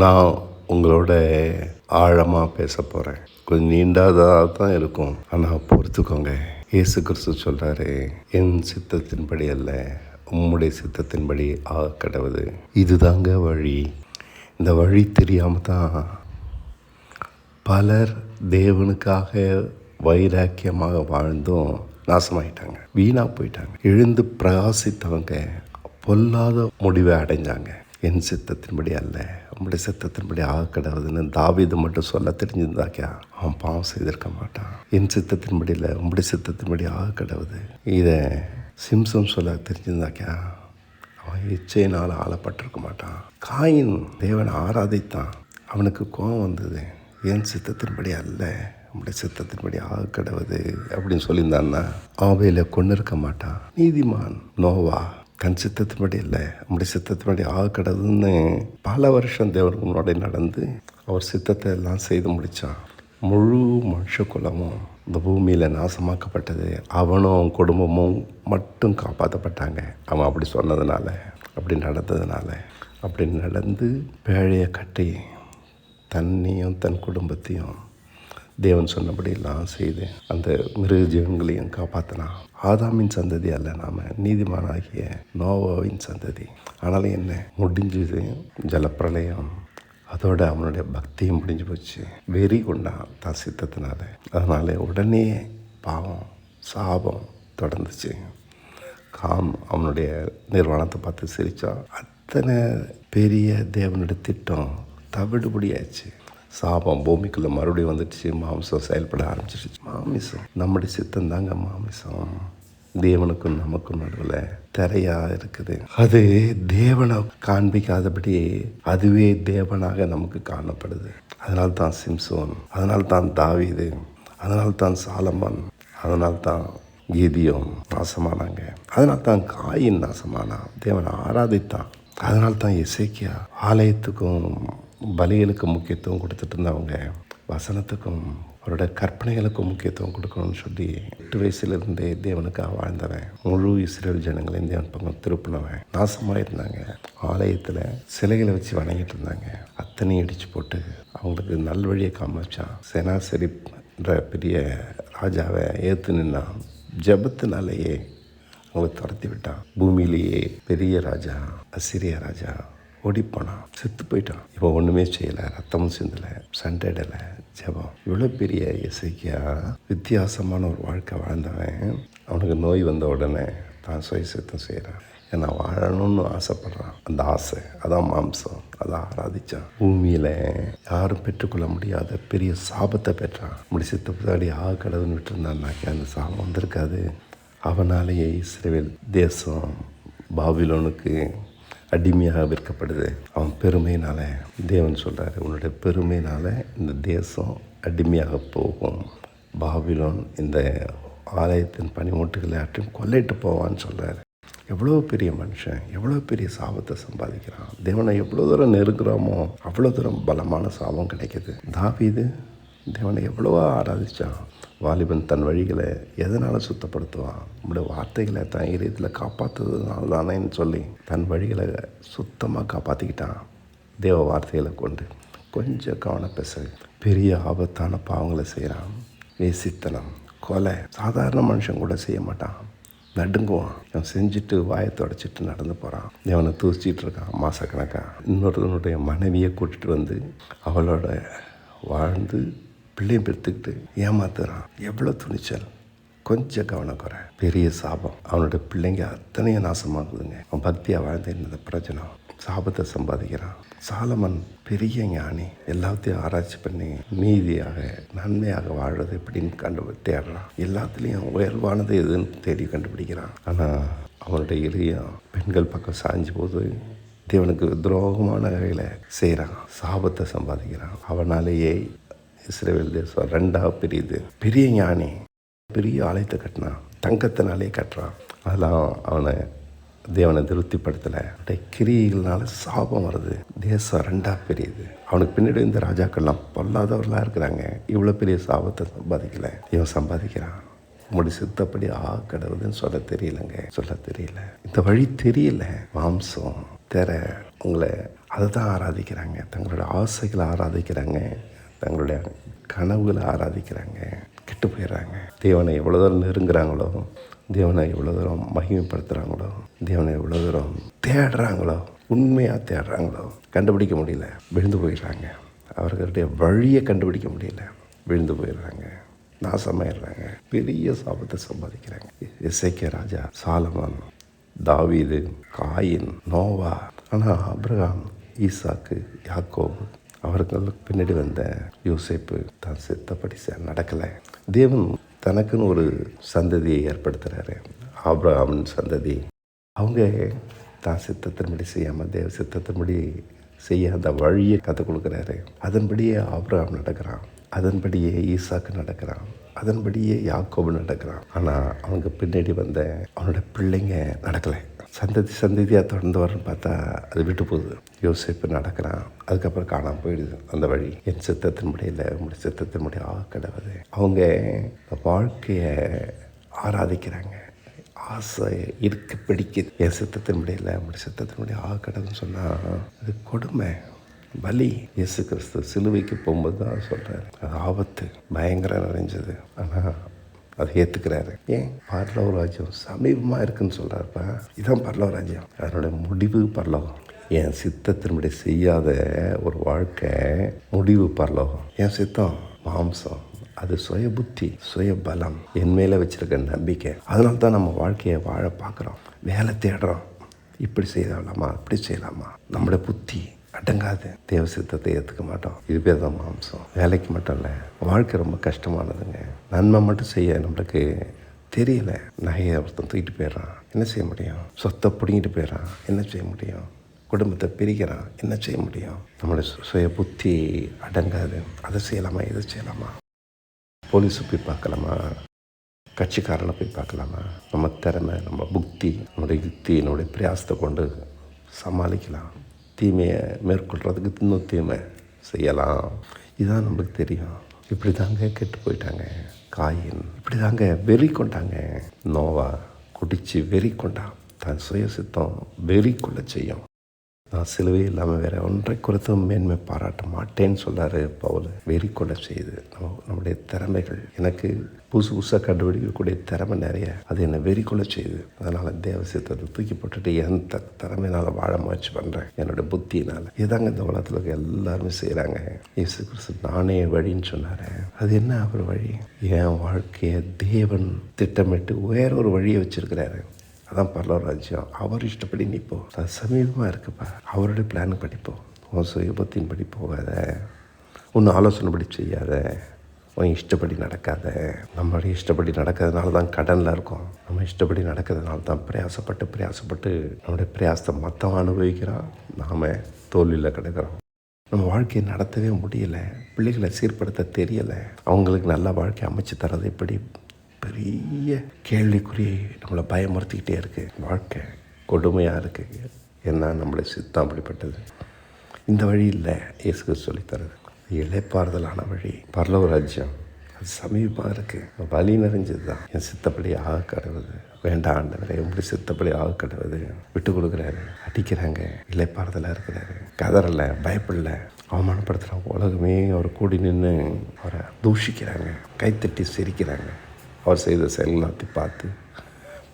நான் உங்களோட ஆழமாக பேச போகிறேன். கொஞ்சம் நீண்டதாக தான் இருக்கும், ஆனால் பொறுத்துக்கோங்க. இயேசு கிறிஸ்து சொல்கிறாரு, என் சித்தத்தின்படி அல்ல, உம்முடைய சித்தத்தின்படி கடவுது. இதுதாங்க வழி. இந்த வழி தெரியாமல் தான் பலர் தேவனுக்காக வைராக்கியமாக வாழ்ந்தும் நாசமாயிட்டாங்க, வீணாக போயிட்டாங்க. எழுந்து பிரகாசித்தவங்க பொல்லாத முடிவை அடைஞ்சாங்க. என் சித்தத்தின்படி அல்ல, உங்களுடைய சித்தத்தின்படி கடவுதுன்னு தாவீது மட்டும் சொல்ல தெரிஞ்சிருந்தாக்கா அவன் பாவம் செய்திருக்க மாட்டான். என் சித்தத்தின்படி இல்லை, உங்களுடைய சித்தத்தின்படி கடவுது. இதை சிம்சன் சொல்ல தெரிஞ்சிருந்தாக்கா அவன் இச்சையினால் ஆளப்பட்டிருக்க மாட்டான். காயின் தேவனை ஆராதித்தான், அவனுக்கு கோபம் வந்தது. என் சித்தத்தின்படி அல்ல, உங்களுடைய சித்தத்தின்படி கடவுது அப்படின்னு சொல்லியிருந்தான்னா ஆவேல கொண்டு இருக்க மாட்டான். நீதிமான் நோவா தன் சித்தத்தின்படி இல்லை, நம்முடைய சித்தத்தின்படி கடவுதுன்னு பல வருஷம் தேவனுக்கு முன்னாடி நடந்து அவர் சித்தத்தை எல்லாம் செய்து முடித்தான். முழு மனுஷ குலமும் இந்த பூமியில் நாசமாக்கப்பட்டது. அவனும் அவன் குடும்பமும் மட்டும் காப்பாற்றப்பட்டாங்க. அவன் அப்படி சொன்னதுனால, அப்படி நடந்ததுனால. அப்படி நடந்து பேழையை கட்டி தன்னையும் தன் குடும்பத்தையும் தேவன் சொன்னபடியெல்லாம் செய்து அந்த மிருக ஜீவன்களையும் காப்பாற்றினான். ஆதாமின் சந்ததி அல்ல, நாம் நீதிமானாகிய நோவாவின் சந்ததி. ஆனாலும் என்ன முடிஞ்சது? ஜலப்பிரளயம். அதோட அவனுடைய பக்தியும் முடிஞ்சு போச்சு. வெறி கொண்டான் தான் சித்தத்தினால. அதனால் உடனே பாவம் சாபம் தொடர்ந்துச்சு. அவனுடைய நிர்வாணத்தை பார்த்து சிரித்தான். அத்தனை பெரிய தேவனுடைய திட்டம் தவிடுபடியாச்சு. சாபம் பூமிக்குள்ளே மறுபடியும் வந்துடுச்சு. மாமிசம் செயல்பட ஆரம்பிச்சிருச்சு. மாமிசம் நம்முடைய சித்தம் தாங்க மாமிசம். தேவனுக்கும் நமக்கும் நடுவில் திரையாக இருக்குது. அது தேவனை காண்பிக்காதபடி அதுவே தேவனாக நமக்கு காணப்படுது. அதனால்தான் சிம்சோன், அதனால்தான் தாவீது, அதனால்தான் சாலமன், அதனால்தான் கீதியோன் நாசமானாங்க. அதனால்தான் காயின் நாசமானான், தேவனை ஆராதித்தான். அதனால்தான் எசேக்கியா ஆலயத்துக்கும் பலிகளுக்கு முக்கியத்துவம் கொடுத்துட்டு இருந்தவங்க வசனத்துக்கும் அவரோட கற்பனைகளுக்கும் முக்கியத்துவம் கொடுக்கணும்னு சொல்லி 8 வயசுலேருந்தே தேவனுக்காக வாழ்ந்தவன். முழு இஸ்ரேல் ஜனங்களையும் தேவன் பக்கம் திருப்பினவன். நாசமாக இருந்தாங்க. ஆலயத்தில் சிலைகளை வச்சு வணங்கிட்டு இருந்தாங்க. அத்தனையும் இடித்து போட்டு அவங்களுக்கு நல்வழியை காமிச்சான். செனாசரிப்ன்ற பெரிய ராஜாவை ஏற்று நின்னான். ஜபத்தினாலேயே அவங்களை துரத்தி விட்டான். பூமியிலேயே பெரிய ராஜா அசிரிய ராஜா ஓடிப்போனான், செத்து போயிட்டான். இப்போ ஒன்றுமே செய்யலை, ரத்தமும் சிந்தலை, சண்டைடலை, ஜபம். இவ்வளோ பெரிய எசேக்கியா வித்தியாசமான ஒரு வாழ்க்கை வாழ்ந்தவன். அவனுக்கு நோய் வந்த உடனே தான் சுயசித்தம் செய்கிறான். ஏன்னா வாழணும்னு ஆசைப்படுறான். அந்த ஆசை அதான் மாம்சம், அதான் ஆராதிச்சான். பூமியில் யாரும் பெற்றுக்கொள்ள முடியாத பெரிய சாபத்தை பெற்றான். முடி சித்தப்படி கடவுள்னு விட்டுருந்தான்னாக்கி அந்த சாபம் வந்திருக்காது. அவனாலேயே இஸ்ரேல் தேசம் பாபிலோனுக்கு அடிமையாக விற்கப்படுது. அவன் பெருமையினால தேவன் சொல்கிறாரு, உன்னுடைய பெருமையினால இந்த தேசம் அடிமையாக போகும். பாபிலோன் இந்த ஆலயத்தின் பனிமூட்டுகளை ஆற்றும் கொள்ளைட்டு போவான்னு சொல்கிறாரு. எவ்வளோ பெரிய மனுஷன், எவ்வளோ பெரிய சாபத்தை சம்பாதிக்கிறான். தேவனை எவ்வளோ தூரம் நெருங்குறோமோ அவ்வளோ தூரம் பலமான சாபம் கிடைக்கிது. தாவீது தேவனை எவ்வளவோ ஆராதிச்சான். வாலிபன் தன் வழிகளை எதனால் சுத்தப்படுத்துவான்? நம்முடைய வார்த்தைகளை தன் இதயத்தில் காப்பாற்றுறதுனால தானேன்னு சொல்லி தன் வழிகளை சுத்தமாக காப்பாற்றிக்கிட்டான். தேவ வார்த்தைகளை கொண்டு கொஞ்சம் கவனப்பேச பெரிய ஆபத்தான பாவங்களை செய்கிறான். வேசித்தனம், கொலை சாதாரண மனுஷன் கூட செய்ய மாட்டான், நடுங்குவான். அவன் செஞ்சுட்டு வாயை தொடச்சிட்டு நடந்து போகிறான். அவனை தூசிட்டு இருக்கான் மாதக்கணக்காக. இன்னொருத்தனுடைய மனைவியை கூட்டிகிட்டு வந்து அவளோட வாழ்ந்து பிள்ளையும் பெற்றுக்கிட்டு ஏமாத்துறான். எவ்வளோ துணிச்சல்! கொஞ்சம் கவனக்குறை, பெரிய சாபம். அவனோட பிள்ளைங்க அத்தனையும் நாசமாகுதுங்க. அவன் பக்தியாக வாழ்ந்த இந்த பிரச்சனை சாபத்தை சம்பாதிக்கிறான். சாலமன் பெரிய ஞானி, எல்லாத்தையும் ஆராய்ச்சி பண்ணி நீதியாக நன்மையாக வாழ்வது எப்படின்னு தேடுறான். எல்லாத்துலேயும் உயர்வானது எதுன்னு தேடி கண்டுபிடிக்கிறான். ஆனால் அவனுடைய இதயம் பெண்கள் பக்கம் சாய்ஞ்சு போது தேவனுக்கு துரோகமான வகையில் செய்கிறான். சாபத்தை சம்பாதிக்கிறான். அவனாலேயே இஸ்ரேல் தேசம் 2ஆக பிரியுது. பெரிய ஞானி பெரிய ஆலயத்தை கட்டினான், தங்கத்தினாலே கட்டுறான். அதெல்லாம் அவனை தேவனை திருப்திப்படுத்தலை. கிரியைகள்னால சாபம் வருது. தேசம் 2ஆக பிரியுது. அவனுக்கு பின்னாடி இந்த ராஜாக்கள்லாம் பொல்லாதவர்களாக இருக்கிறாங்க. இவ்வளோ பெரிய சாபத்தை சம்பாதிக்கலை, இவன் சம்பாதிக்கிறான். உங்களுடைய சித்தப்படி கடவுதுன்னு சொல்ல தெரியல. இந்த வழி தெரியல. மாம்சம் திரை உங்களை அதை தான் ஆராதிக்கிறாங்க. தங்களுடைய ஆசைகளை ஆராதிக்கிறாங்க, தங்களுடைய கனவுகளை ஆராதிக்கிறாங்க. கெட்டு போயிடுறாங்க. தேவனை எவ்வளோ தூரம் நெருங்குறாங்களோ, தேவனை எவ்வளோ தூரம் மகிமைப்படுத்துகிறாங்களோ, தேவனை எவ்வளோ தூரம் தேடுறாங்களோ, உண்மையாக தேடுறாங்களோ கண்டுபிடிக்க முடியல, விழுந்து போயிடுறாங்க. அவர்களுடைய வழியை கண்டுபிடிக்க முடியல, விழுந்து போயிடுறாங்க, நாசமாயிடுறாங்க, பெரிய சாபத்தை சம்பாதிக்கிறாங்க. எசேக்கியா ராஜா, சாலமோன், தாவீது, காயின், நோவா. ஆனால் ஆபிரகாம், ஈசாக்கு, யாக்கோபு, அவர்களுக்கு பின்னாடி வந்த யோசேப்பு தான் சித்தப்படி நடக்கலை. தேவன் தனக்குன்னு ஒரு சந்ததியை ஏற்படுத்துகிறாரு, ஆபிரகாமின் சந்ததி. அவங்க தான் சித்தத்தின்படி செய்யாமல் தேவ சித்தத்தின்படி செய்ய அந்த வழியை கற்றுக் கொடுக்குறாரு. அதன்படியே ஆபிரகாம் நடக்கிறான், அதன்படியே ஈசாக்கு நடக்கிறான், அதன்படியே யாக்கோபு நடக்கிறான். ஆனால் அவங்க பின்னாடி வந்த அவனோட பிள்ளைங்க நடக்கலை. சந்ததியாக தொடர்ந்து வரன்னு பார்த்தா அது விட்டு போகுது. யோசேப்பு நடக்கிறான், அதுக்கப்புறம் காணாமல் போயிடுது அந்த வழி. என் சித்தத்தின்படி இல்லை, உங்களுடைய சித்தத்தின்படி கிடவுது. அவங்க வாழ்க்கையை ஆராதிக்கிறாங்க, ஆசை இருக்க பிடிக்குது. என் சித்தத்தின்படி இல்லை, உங்களுடைய சித்தத்தின்படி கிடவுன்னு சொன்னால் அது கொடுமை, பலி. இயேசு கிறிஸ்து சிலுவைக்கு போகும்போது தான் சொல்கிறார், அது ஆபத்து, பயங்கரம் நிறைஞ்சது. ஆனால் அதை ஏற்றுக்கிறாரு. ஏன்? பரலோக ராஜ்யம் சமீபமாக இருக்குன்னு சொல்கிறாருப்பா. இதுதான் பரலோக ராஜ்யம், அதனுடைய முடிவு பரலோகம். என் சித்தத்தின்படி செய்யாத ஒரு வாழ்க்கை முடிவு பரலோகம். என் சித்தம் மாம்சம், அது சுய புத்தி, சுய பலம், என் மேலே வச்சுருக்க நம்பிக்கை. அதனால தான் நம்ம வாழ்க்கையை வாழ பார்க்குறோம், வேலை தேடுறோம். இப்படி செய்யலாமா, அப்படி செய்யலாமா. நம்மளோட புத்தி அடங்காது, தேவ சித்தத்தை ஏற்றுக்க மாட்டோம். இது பேர் தான் மாம்சம். வேலைக்கு மட்டும் இல்லை, வாழ்க்கை ரொம்ப கஷ்டமானதுங்க. நன்மை மட்டும் செய்ய நம்மளுக்கு தெரியல. நகையை ஒருத்தன் தூக்கிட்டு போயிடறான், என்ன செய்ய முடியும்? சொத்தை பிடிங்கிட்டு போயிடறான், என்ன செய்ய முடியும்? குடும்பத்தை பிரிக்கிறான், என்ன செய்ய முடியும்? நம்மளுடைய சுய புத்தி அடங்காது. அதை செய்யலாமா, இதை செய்யலாமா? போலீஸை போய் பார்க்கலாமா, கட்சிக்காரனை போய் பார்க்கலாமா? நம்ம திறமை, நம்ம புத்தி, நம்முடைய யுக்தி, நம்முடைய பிரயாசத்தை கொண்டு சமாளிக்கலாம். தீமையை மேற்கொள்கிறதுக்கு இன்னும் தீமை செய்யலாம். இதுதான் நம்மளுக்கு தெரியும். இப்படி தாங்க கெட்டு போயிட்டாங்க. காயின் இப்படி தாங்க வெறி கொண்டாங்க. நோவா குடித்து வெறி கொண்டான். தான் சுய சித்தம் வெறி கொள்ள செய்யும். நான் சிலுவை இல்லாமல் வேறு ஒன்றை குறித்தும் மேன்மை பாராட்ட மாட்டேன்னு சொல்லார் பவுல். வெறி கொள்ள செய்யுது நம்முடைய திறமைகள். எனக்கு புதுசாக கண்டுபிடிக்கக்கூடிய திறமை நிறைய, அது என்னை வெறி கொள்ள செய்யுது. அதனால் தேவ சித்தத்தை தூக்கி போட்டுட்டு என் திறமையினால் வாழ முயற்சி பண்ணுறேன், என்னோடய புத்தியினால். இதாங்க இந்த உலகத்தில் இருக்க எல்லாருமே செய்கிறாங்க. இயேசு கிறிஸ்து நானே வழின்னு சொன்னார். அது என்ன அவர் வழி? என் வாழ்க்கையை தேவன் திட்டமிட்டு வேற ஒரு வழியை வச்சுருக்கிறாரு. அதான் பரலோக ராஜ்யம். அவர் இஷ்டப்படி நிற்போம். அது சமீபமாக இருக்குப்பா. அவருடைய பிளான் படிப்போம். உன் சுயபத்தின் படி போகாத, ஒன்றும் ஆலோசனைப்படி செய்யாத, உன் இஷ்டப்படி நடக்காத. நம்மளுடைய இஷ்டப்படி நடக்கிறதுனால தான் கடனில் இருக்கும். நம்ம இஷ்டப்படி நடக்கிறதுனால தான் பிரயாசப்பட்டு நம்முடைய பிரயாசத்தை மற்றவன் அனுபவிக்கிறான், நாம் தோல்வியில் கிடக்கிறோம். நம்ம வாழ்க்கையை நடத்தவே முடியலை, பிள்ளைகளை சீர்படுத்த தெரியலை, அவங்களுக்கு நல்ல வாழ்க்கை அமைச்சு தரது எப்படி? பெரிய கேள்விக்குறி நம்மளை பயமுறுத்திக்கிட்டே இருக்குது. வாழ்க்கை கொடுமையாக இருக்குது. ஏன்னா நம்மளை சித்தம் அப்படிப்பட்டது. இந்த வழி இல்லை இயேசு சொல்லித்தரது. இளைப்பாறுதலான வழி, பரலோக ராஜ்யம். அது சமீபமாக இருக்குது. வலி நிறைஞ்சது தான். என் சித்தப்படி கடவுது. வேண்டாம் ஆண்டவரே, உங்களுடைய சித்தப்படி கடவுது. விட்டு கொடுக்குறாரு. அடிக்கிறாங்க, இளைப்பாறுதலாக இருக்கிறாரு. கதறலை, பயப்படல, அவமானப்படுத்துகிறாங்க. உலகமே அவர் கூடி நின்று அவரை தூஷிக்கிறாங்க, கைத்தட்டி சிரிக்கிறாங்க. அவர் செய்த செயல்களை பார்த்து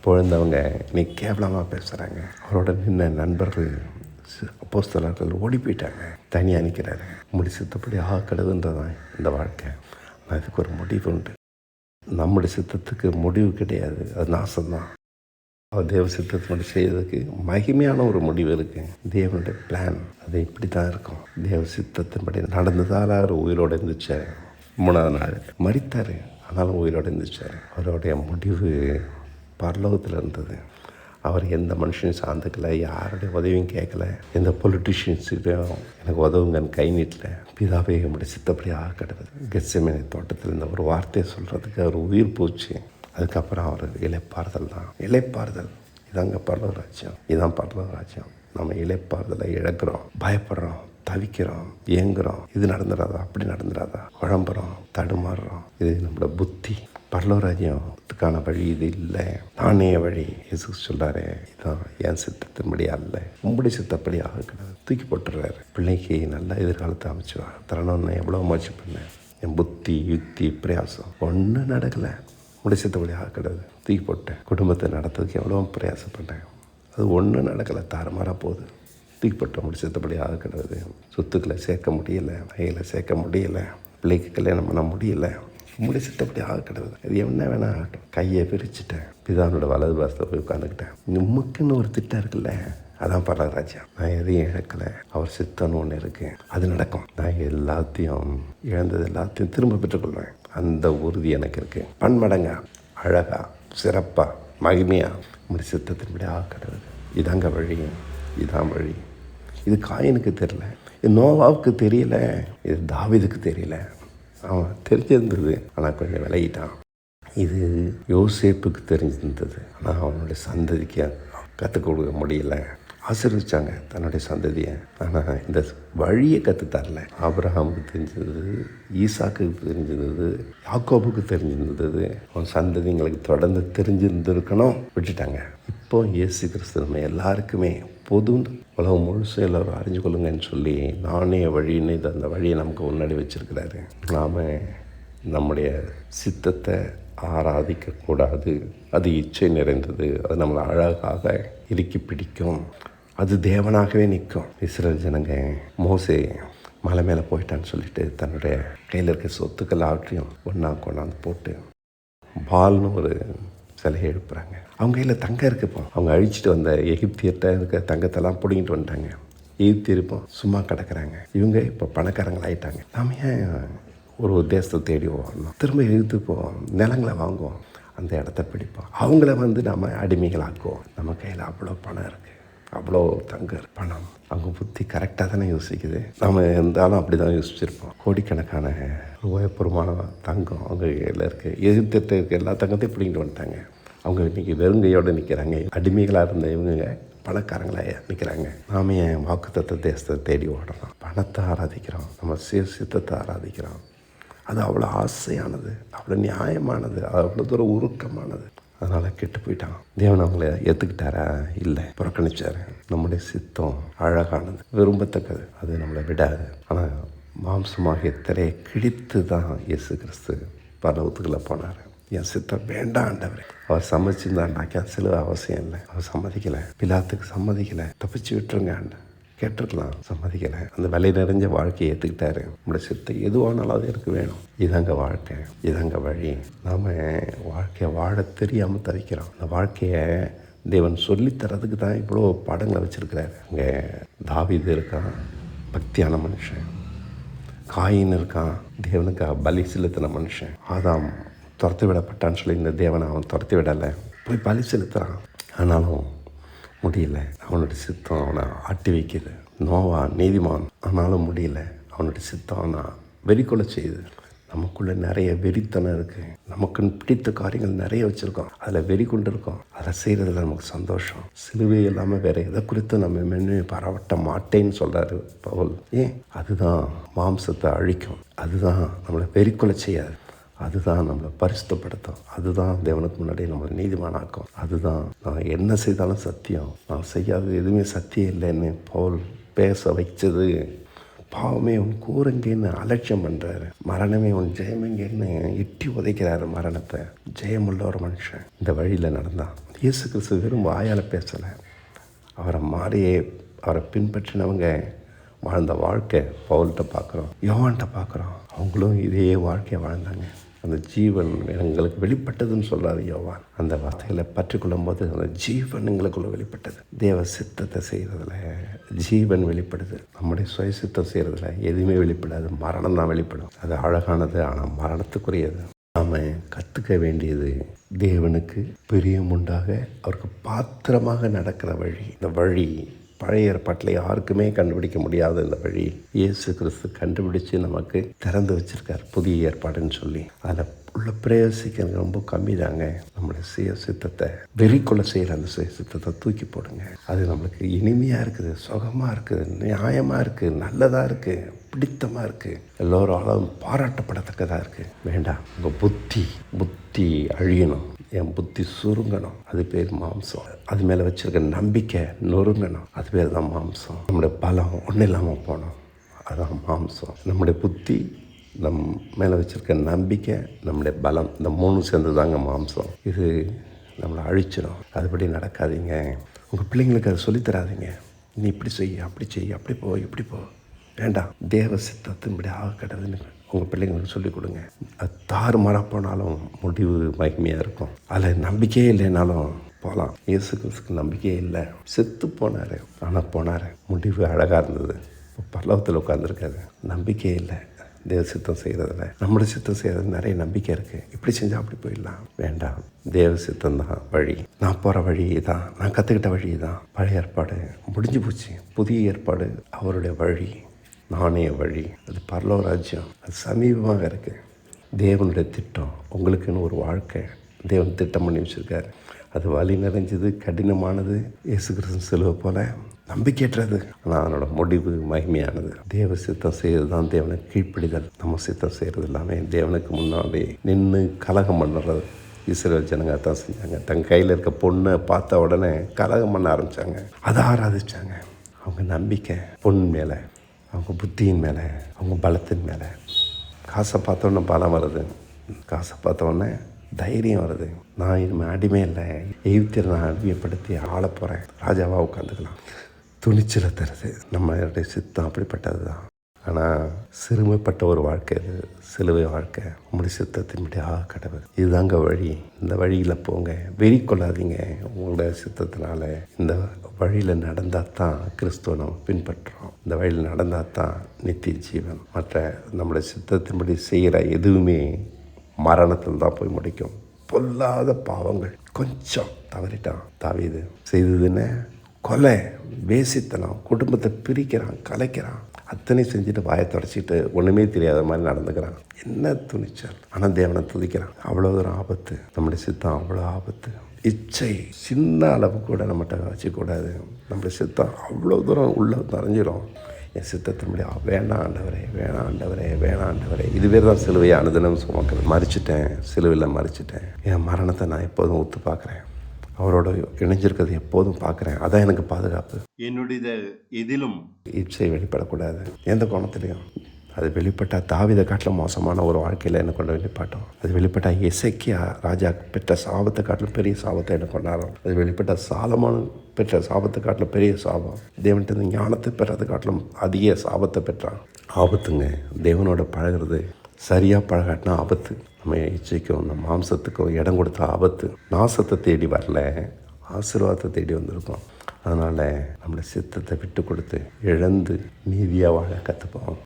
பொழுந்தவங்க நீ கேவலமாக பேசுகிறாங்க. அவரோட நின்ன நண்பர்கள், அப்போஸ்தலர்கள் ஓடி போயிட்டாங்க. தனியாக நிற்கிறாரு. முடி சித்தப்படி கடவுன்றதான் இந்த வாழ்க்கை. ஆனால் இதுக்கு ஒரு முடிவு உண்டு. நம்முடைய சித்தத்துக்கு முடிவு கிடையாது, அது நாசம்தான். அவர் தேவ சித்தத்தினுடைய செய்வதற்கு மகிமையான ஒரு முடிவு இருக்குது. தேவனுடைய பிளான் அது இப்படி தான் இருக்கும். தேவ சித்தத்தின்படி நடந்ததால் அவர் உயிரோடு இருந்துச்சார். 3ஆவது நாள் மரித்தார், ஆனாலும் உயிரோடு இருந்துச்சார். அவருடைய முடிவு பரலோகத்தில் இருந்தது. அவர் எந்த மனுஷனையும் சார்ந்துக்கலை, யாருடைய உதவியும் கேட்கல, எந்த பொலிட்டிஷியன்ஸுடையும் எனக்கு உதவுங்கன்னு கை நீட்டல. பிதாவே நம்முடைய சித்தப்படி கடவுது. கெத்செமனே தோட்டத்தில் இந்த ஒரு வார்த்தையை சொல்கிறதுக்கு அவர் உயிர் போச்சு. அதுக்கப்புறம் அவர் இளைப்பாறுதல் தான். இளைப்பாறுதல் இதாங்க பரலோக ராஜ்யம். இதுதான் பரலோக ராஜ்யம். நம்ம இளைப்பாறுதலை இழக்கிறோம், பயப்படுறோம், தவிக்கிறோம், ஏங்குறோம். இது நடந்துடாதா, அப்படி நடந்துடாதா, குழம்புறோம், தடுமாறுறோம். இது நம்மளோட புத்தி. பரலோராஜ்யத்துக்கான வழி இது இல்லை, நானே வழி. இயேசு சொல்கிறாரு, இதுதான் என் சித்தத்தின்படி அல்ல, உங்களுடைய சித்தப்படி ஆகக்கூடாது. தூக்கி போட்டுறாரு. பிள்ளைக்கு நல்ல எதிர்காலத்தை அமைச்சுவா தரணும்னு எவ்வளோ முயற்சி பண்ணேன். என் புத்தி யுக்தி பிரயாசம் ஒன்றும் நடக்கலை. உங்களுடைய சித்தப்படி ஆகக்கூடாது. தூக்கி போட்டேன். குடும்பத்தை நடத்துறதுக்கு எவ்வளோ பிரயாசப்பட்டேன். அது ஒன்றும் நடக்கலை. தாறுமாறாக போகுது. தூக்கி போட்ட முடிச்சத்தபடி ஆகக்கூடாது. சொத்துக்களை சேர்க்க முடியலை, வகையில் சேர்க்க முடியலை, பிள்ளைக்கு கல்யாணம் பண்ண முடியலை. முடிச்சத்தபடி ஆகக்கூடாது. அது என்ன வேணால் ஆகட்டும். கையை பிரிச்சுட்டேன். பிதானோட வலது பாசத்தில் போய் உட்காந்துக்கிட்டேன். உமக்குன்னு ஒரு திட்டம் இருக்குல்ல, அதான் பரலராஜ்யம். நான் எதையும் இழக்கலை. அவர் சித்தம்னு ஒன்று இருக்குது, அது நடக்கும். நான் எல்லாத்தையும் இழந்தது எல்லாத்தையும் திரும்ப பெற்றுக்கொள்வேன். அந்த உறுதி எனக்கு இருக்குது. பன்மடங்கா அழகா சிறப்பாக மகிமையாக உங்களுடைய சித்தத்தின்படி ஆகக்கூடாது. இதாங்க வழி, இதான் வழி. இது காயினுக்கு தெரியல, இது நோவாவுக்கு தெரியல, இது தாவீதுக்கு தெரியல. அவன் தெரிஞ்சிருந்தது, ஆனால் கொஞ்சம் விலகிட்டான். இது யோசேப்புக்கு தெரிஞ்சிருந்தது, ஆனால் அவனுடைய சந்ததிக்கு கற்றுக் கொடுக்க முடியல. ஆசீர்வதிச்சாங்க தன்னுடைய சந்ததியை, ஆனால் இந்த வழியை கற்றுத்தரல. ஆபிரகாமுக்கு தெரிஞ்சிருந்தது, ஈசாக்குக்கு தெரிஞ்சிருந்தது, யாக்கோபுக்கு தெரிஞ்சிருந்தது. அவன் சந்ததிங்களுக்கு தொடர்ந்து தெரிஞ்சிருந்துருக்கணும், விட்டுட்டாங்க. இப்போ இயேசு கிறிஸ்து நம்ம எல்லாருக்குமே பொது உலகம் முழுசும் எல்லோரும் அறிஞ்சு கொள்ளுங்கன்னு சொல்லி நானே வழின்னு அந்த வழியை நமக்கு முன்னாடி வச்சுருக்கிறாரு. நாம் நம்முடைய சித்தத்தை ஆராதிக்கக்கூடாது. அது இச்சை நிறைந்தது, அது நம்மளை அழகாக இறுக்கி பிடிக்கும், அது தேவனாகவே நிற்கும். இஸ்ரேல் ஜனங்க மோசே மலை மேலே போயிட்டான்னு சொல்லிட்டு தன்னுடைய கையில் இருக்க சொத்துக்கள் ஆற்றியும் ஒன்றா கொண்டாந்து போட்டு பால்னு ஒரு சிலையை எழுப்புறாங்க. அவங்க கையில் தங்கம் இருக்குப்போம். அவங்க அழிச்சிட்டு வந்த எகிப்தியர்கிட்ட இருக்க தங்கத்தெல்லாம் பிடிங்கிட்டு வந்துட்டாங்க. எகிப்தியர் இப்போ சும்மா கிடக்கிறாங்க. இவங்க இப்போ பணக்காரங்களாயிட்டாங்க. நாம் ஏன் ஒரு தேசத்தை தேடி வரணும்? திரும்ப எழுத்து போவோம், நிலங்களை வாங்குவோம், அந்த இடத்த பிடிப்போம், அவங்கள நாம் அடிமைகளாக்குவோம். நம்ம கையில் அவ்வளோ பணம் இருக்குது, அவ்வளோ தங்க பணம். அவங்க புத்தி கரெக்டாக தானே யோசிக்குது. நம்ம இருந்தாலும் அப்படி தான் யோசிச்சிருப்போம். கோடிக்கணக்கான ரூபாய்புறமான தங்கம் அவங்க கையில் இருக்குது. எதிர்த்து இருக்க எல்லா தங்கத்தையும் பிடிங்கிட்டு வந்துட்டாங்க. அவங்க இன்றைக்கி வெறுங்கையோடு நிற்கிறாங்க. அடிமைகளாக இருந்த இவங்க பணக்காரங்களாக நிற்கிறாங்க. நாம என் வாக்குத்தத்த தேசத்தை தேடி ஓடுறோம், பணத்தை ஆராதிக்கிறோம், நம்ம சித்தத்தை ஆராதிக்கிறோம். அது அவ்வளோ ஆசையானது, அவ்வளோ நியாயமானது, அவ்வளோ தூரம் உருக்கமானது. அதனால் கெட்டு போயிட்டான். தேவன் அவங்கள ஏற்றுக்கிட்டாரா? இல்லை, புறக்கணிச்சார். நம்முடைய சித்தம் அழகானது, விரும்பத்தக்கது, அது நம்மளை விடாது. ஆனால் மாம்சமாகிய திரையை கிழித்து தான் இயேசு கிறிஸ்து பரலோகத்துக்குள்ளே போனார். என் சித்தம் வேண்டாம் ஆண்டவரே. அவர் சம்மதிச்சிருந்தாண்டாக்கா சிலுவை அவசியம் இல்லை. அவர் சம்மதிக்கலை. பிலாத்துக்கு சம்மதிக்கலை. தப்பிச்சு விட்டுருங்க ஆண்ட கேட்டிருக்கலாம், சம்மதிக்கலை. அந்த விலை நிறைஞ்ச வாழ்க்கையை ஏற்றுக்கிட்டாரு. நம்மளோட சித்தம் எதுவானாலும் அது எனக்கு வேணும். இதாங்க வாழ்க்கை, இதாங்க வழி. நாம் வாழ்க்கையை வாழ தெரியாமல் தவிக்கிறோம். அந்த வாழ்க்கையை தேவன் சொல்லித்தரதுக்கு தான் இவ்வளோ பாடங்களை வச்சுருக்கிறாரு. அங்கே தாவீது இருக்கான், பக்தியான மனுஷன். காயின் இருக்கான், தேவனுக்கு பலி செலுத்தின மனுஷன். ஆதாம் துரத்தி விடப்பட்டான்னு சொல்லி இந்த தேவனை அவன் துரத்தி விடலை, போய் பலி செலுத்துகிறான். ஆனாலும் முடியல. அவனுடைய சித்தம் அவனை ஆட்டி வைக்கிது. நோவா நீதிமான், ஆனாலும் முடியல. அவனுடைய சித்தம் அவனை வெறிக்கொள்ள செய்யுது. நமக்குள்ளே நிறைய வெறித்தனம் இருக்குது. நமக்குன்னு பிடித்த காரியங்கள் நிறைய வச்சுருக்கோம், அதில் வெறி கொண்டு இருக்கோம். அதை செய்கிறதுல நமக்கு சந்தோஷம். சிலுவை இல்லாமல் வேறு எதை குறித்து நம்ம மென்மையை பாராட்ட மாட்டேன்னு சொல்கிறாரு பவுல். ஏன்? அதுதான் மாம்சத்தை அழிக்கும், அதுதான் நம்மளை வெறிக்கொள்ள செய்யாது, அதுதான் நம்மளை பரிசுத்தப்படுத்தும், அதுதான் தேவனுக்கு முன்னாடி நம்மளை நீதிமானாக்கும். அதுதான் நான் என்ன செய்தாலும் சத்தியம், நான் செய்யாதது எதுவுமே சத்தியம் இல்லைன்னு பவுல் பேச வைச்சது. பாவமே உன் கூரங்கன்னு அலட்சியம் பண்ணுறாரு, மரணமே உன் ஜெயமெங்கன்னு எட்டி உதைக்கிறாரு மரணத்தை. ஜெயமுள்ள ஒரு மனுஷன் இந்த வழியில் நடந்தான். இயேசு கிறிஸ்து வெறும் வாயால் பேசலை, அவரை மாறியே அவரை பின்பற்றினவங்க வாழ்ந்த வாழ்க்கை பவுல்கிட்ட பார்க்குறோம், யோவான்கிட்ட பார்க்குறோம். அவங்களும் இதே வாழ்க்கையை வாழ்ந்தாங்க. அந்த ஜீவன் எங்களுக்கு வெளிப்பட்டதுன்னு சொல்கிறாரு யோவான். அந்த வார்த்தைகளை பற்றிக்கொள்ளும் போது அந்த ஜீவன் எங்களுக்குள்ளே வெளிப்பட்டது. தேவ சித்தத்தை செய்கிறதுல ஜீவன் வெளிப்படுது. நம்முடைய சுய சித்தம் செய்கிறதுல எதுவுமே வெளிப்படாது, மரணம் தான் வெளிப்படும். அது அழகானது, ஆனால் மரணத்துக்குரியது. நாம் கற்றுக்க வேண்டியது தேவனுக்கு பிரியமுண்டாக அவருக்கு பாத்திரமாக நடக்கிற வழி. இந்த வழி பழைய ஏற்பாட்டில் யாருக்குமே கண்டுபிடிக்க முடியாத இந்த வழி இயேசு கிறிஸ்து கண்டுபிடிச்சு நமக்கு திறந்து வச்சிருக்கார், புதிய ஏற்பாடுன்னு சொல்லி. அதில் உள்ள பிரயோசிக்கிறது ரொம்ப கம்மி தாங்க. நம்மளுடைய சுய சித்தத்தை வெறிக்கொள்ள செய்கிற அந்த சுய சித்தத்தை தூக்கி போடுங்க. அது நம்மளுக்கு இனிமையாக இருக்குது, சுகமாக இருக்குது, நியாயமாக இருக்குது, நல்லதாக இருக்குது. பிடித்தமாக இருக்குது, எல்லோராலும் பாராட்டப்படத்தக்கதாக இருக்குது. வேண்டாம். உங்கள் புத்தி அழியணும், என் புத்தி சுருங்கணும், அது பேர் மாம்சம். அது மேலே வச்சுருக்க நம்பிக்கை நொறுங்கணும், அது பேர் தான் மாம்சம். நம்முடைய பலம் ஒன்றும் இல்லாமல் போகணும், அதுதான் மாம்சம். நம்முடைய புத்தி, நம் மேலே வச்சுருக்க நம்பிக்கை, நம்முடைய பலம், இந்த 3 சேர்ந்து தாங்க மாம்சம். இது நம்மளை அழிச்சிடும். அதுபடி நடக்காதீங்க. உங்கள் பிள்ளைங்களுக்கு அதை சொல்லித்தராதீங்க. நீ இப்படி செய்ய, அப்படி செய்ய, அப்படி போ, இப்படி போ. வேண்டாம். தேவ சித்தத்தின்படி ஆக கடவுள்னு உங்கள் பிள்ளைங்களுக்கு சொல்லிக் கொடுங்க. அது தாறுமாறாக போனாலும் முடிவு மகிமையாக இருக்கும். அதில் நம்பிக்கையே இல்லைனாலும் போகலாம். இயேசு கிறிஸ்துக்கு நம்பிக்கையே இல்லை, செத்து போனார். ஆனால் போனார், முடிவு அழகாக இருந்தது. இப்போ பரலோகத்தில் உட்காந்துருக்காரு. நம்பிக்கையே இல்லை தேவ சித்தம் செய்கிறதில்ல. நம்முடைய சித்தம் செய்கிறது நிறைய நம்பிக்கை இருக்குது. இப்படி செஞ்சால் அப்படி போயிடலாம். வேண்டாம். தேவ சித்தம் தான் வழி. நான் போகிற வழி தான், நான் கற்றுக்கிட்ட வழி தான். பழைய ஏற்பாடு முடிஞ்சு போச்சு, புதிய ஏற்பாடு அவருடைய வழி, நானே வழி. அது பரலோக ராஜ்யம், அது சமீபமாக இருக்குது. தேவனுடைய திட்டம் உங்களுக்குன்னு ஒரு வாழ்க்கை தேவன் திட்டம் பண்ணி வச்சுருக்காரு. அது வலி நிறைஞ்சது, கடினமானது, இயேசு கிறிஸ்து சிலுவை போல நம்பிக்கையற்றது. ஆனால் அதனோட முடிவு மகிமையானது. தேவ சித்தம் செய்கிறது தான் தேவனுக்கு கீழ்ப்படிதல். நம்ம சித்தம் செய்கிறது எல்லாமே தேவனுக்கு முன்னாடி நின்று கலகம் பண்ணுறது. இஸ்ரேல் ஜனங்க தான் செஞ்சாங்க. தன் கையில் இருக்க பொண்ணை பார்த்த உடனே கலகம் பண்ண ஆரம்பித்தாங்க, அதை ஆராதிச்சாங்க. அவங்க நம்பிக்கை பொன் மேலே, அவங்க புத்தியின் மேலே, அவங்க பலத்தின் மேலே. காசை பார்த்தோன்னே பலம் வருது, காசை பார்த்தோன்னே தைரியம் வருது. நான் இனிமேல் அடிமை இல்லை, எகிப்தியரை நான் அடிமைப்படுத்தி ஆள போகிறேன், ராஜாவாக உட்காந்துக்கலாம். துணிச்சலை தருது. நம்மளுடைய சித்தம் அப்படிப்பட்டது தான். ஆனால் சிறுமைப்பட்ட ஒரு வாழ்க்கை அது, சிலுவை வாழ்க்கை. உங்களுடைய சித்தத்தின்படி கடவுள் இதுதாங்க வழி. இந்த வழியில் போங்க, வெறி கொள்ளாதீங்க. உங்களுடைய சித்தத்தினால இந்த வழியில் நடந்தால் தான் கிறிஸ்துவ நம்ம பின்பற்றுறோம். இந்த வழியில் நடந்தால் தான் நித்திய ஜீவன். மற்ற நம்முடைய சித்தத்தின்படி செய்கிற எதுவுமே மரணத்தில் தான் போய் முடிக்கும். பொல்லாத பாவங்கள் கொஞ்சம் தவறிட்டான் தாவீது. செய்ததுன்னு கொலை, வேசித்தனம், குடும்பத்தை பிரிக்கிறான், கலைக்கிறான். அத்தனை செஞ்சுட்டு வாயை தொடச்சிட்டு ஒன்றுமே தெரியாத மாதிரி நடந்துக்கிறான். என்ன துணிச்சல்! ஆனால் தேவனை துதிக்கிறான். அவ்வளோ தூரம் ஆபத்து. நம்முடைய சித்தம் அவ்வளோ ஆபத்து. இச்சை சின்ன அளவு கூட நம்மகிட்ட வச்சுக்கூடாது. நம்முடைய சித்தம் அவ்வளோ தூரம் உள்ள நிறைஞ்சிடும். என் சித்தத்தின்படி வேணாம் ஆண்டவரே, வேணாம் ஆண்டவரே, வேணாம் ஆண்டவரே. இதுவே தான் சிலுவையை அனுதினம் சுமக்கிறேன். மறிச்சிட்டேன், சிலுவையில் மறிச்சிட்டேன். என் மரணத்தை நான் எப்போதும் ஒத்து பார்க்குறேன். அவரோட இணைஞ்சிருக்கிறது எப்போதும் பார்க்குறேன். அதான் எனக்கு பாதுகாப்பு. என்னுடைய எதிலும் இச்சை வெளிப்படக்கூடாது எந்த கோணத்துலையும். அது வெளிப்பட்டால் தாவீதை காட்டிலும் மோசமான ஒரு வாழ்க்கையில் என்ன கொண்டு வெளிப்பாட்டோம். அது வெளிப்பட்டால் எசேக்கியா ராஜா பெற்ற சாபத்தை காட்டிலும் பெரிய சாபத்தை என்ன கொண்டாடும். அது வெளிப்பட்டால் சாலமோன் பெற்ற சாபத்தை காட்டிலும் பெரிய சாபம். தேவன்கிட்ட ஞானத்தை பெறதை காட்டிலும் அதிக சாபத்தை பெற்றான். ஆபத்துங்க. தேவனோட பழகிறது சரியாக பழகாட்டினா ஆபத்து. நம்ம இச்சைக்கும் நம்ம மாம்சத்துக்கும் இடம் கொடுத்த ஆபத்து. நாசத்தை தேடி வரல, ஆசீர்வாதத்தை தேடி வந்திருக்கோம். அதனால் நம்மளை சித்தத்தை விட்டு கொடுத்து இழந்து நீதியாக வாழ கற்றுப்போம்.